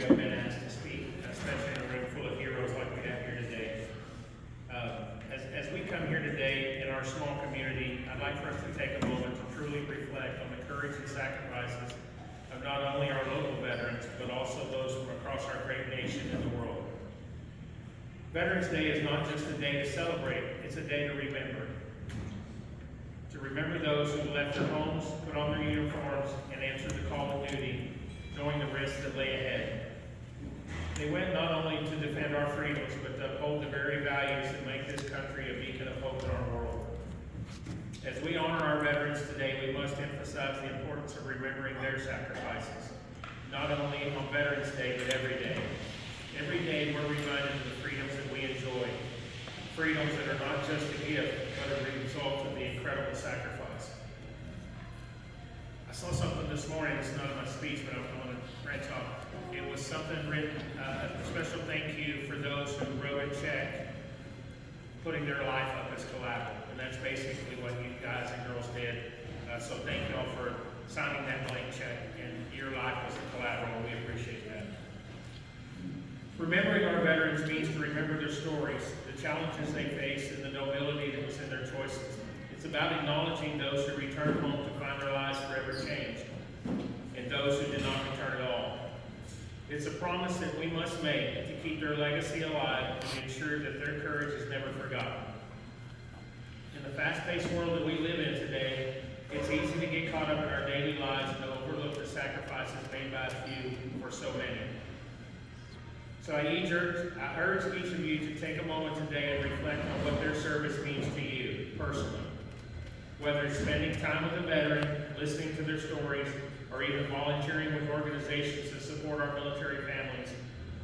have been asked to speak, especially in a room full of heroes like we have here today. As we come here today in our small community, I'd like for us to take a moment to truly reflect on the courage and sacrifices of not only our local veterans, but also those from across our great nation and the world. Veterans Day is not just a day to celebrate, it's a day to remember. To remember those who left their homes, put on their uniforms, and answered the call of duty, knowing the risks that lay ahead. They went not only to defend our freedoms, but to uphold the very values that make this country a beacon of hope in our world. As we honor our veterans today, we must emphasize the importance of remembering their sacrifices, not only on Veterans Day, but every day. Every day we're reminded of the freedoms that we enjoy, freedoms that are not just a gift, but a result of the incredible sacrifice. I saw something this morning, it's not in my speech, but I'm going to branch off. It was something written, a special thank you for those who wrote a check, putting their life up as collateral. And that's basically what you guys and girls did. So thank you all for signing that blank check, and your life was the collateral, and we appreciate that. Remembering our veterans means to remember their stories, the challenges they faced, and the nobility that was in their choices. It's about acknowledging those who returned home to find their lives forever changed, and those who did not return at all. It's a promise that we must make to keep their legacy alive and ensure that their courage is never forgotten. In the fast-paced world that we live in today, it's easy to get caught up in our daily lives and to overlook the sacrifices made by a few for so many. So I urge each of you to take a moment today and reflect on what their service means to you personally. Whether it's spending time with a veteran, listening to their stories, or even volunteering with organizations that support our military families,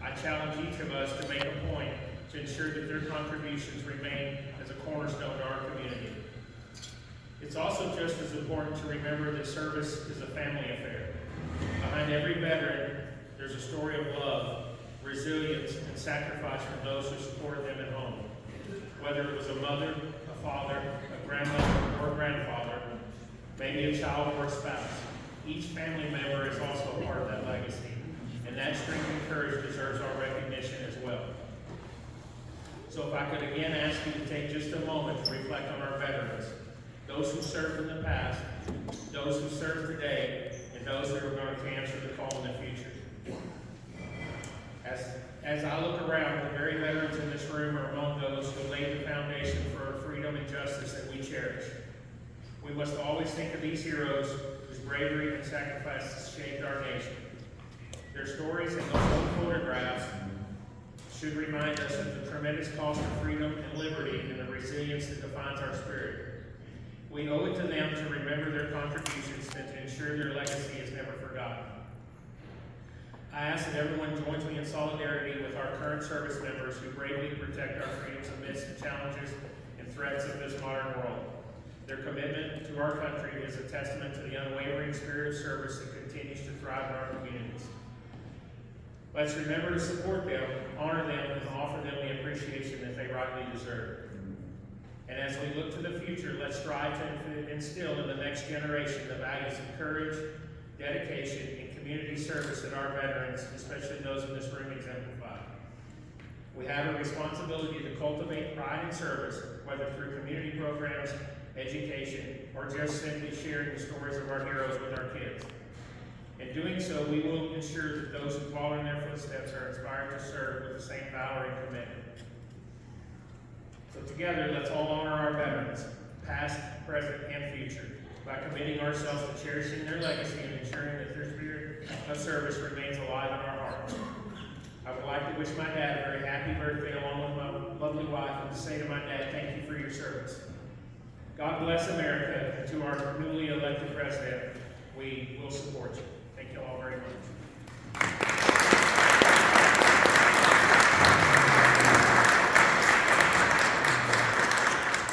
I challenge each of us to make a point to ensure that their contributions remain as a cornerstone to our community. It's also just as important to remember that service is a family affair. Behind every veteran, there's a story of love, resilience, and sacrifice from those who supported them at home. Whether it was a mother, a father, a grandmother, or a grandfather, maybe a child or a spouse, each family member is also a part of that legacy, and that strength and courage deserves our recognition as well. So if I could again ask you to take just a moment to reflect on our veterans, those who served in the past, those who serve today, and those that are going to answer the call in the future. As I look around, the very veterans in this room are among those who laid the foundation for freedom and justice that we cherish. We must always think of these heroes whose bravery and sacrifices shaped our nation. Their stories and those old photographs should remind us of the tremendous cost of freedom and liberty and the resilience that defines our spirit. We owe it to them to remember their contributions and to ensure their legacy is never forgotten. I ask that everyone joins me in solidarity with our current service members who bravely protect our freedoms amidst the challenges and threats of this modern world. Their commitment to our country is a testament to the unwavering spirit of service that continues to thrive in our communities. Let's remember to support them, honor them, and offer them the appreciation that they rightly deserve. And as we look to the future, let's strive to instill in the next generation the values of courage, dedication, and community service that our veterans, especially those in this room, exemplify. We have a responsibility to cultivate pride in service, whether through community programs, education, or just simply sharing the stories of our heroes with our kids. In doing so, we will ensure that those who follow in their footsteps are inspired to serve with the same valor and commitment. So together, let's all honor our veterans, past, present, and future, by committing ourselves to cherishing their legacy and ensuring that their spirit of service remains alive in our hearts. I would like to wish my dad a very happy birthday along with my lovely wife, and to say to my dad, thank you for your service. God bless America, and to our newly elected president, we will support you. Thank you all very much.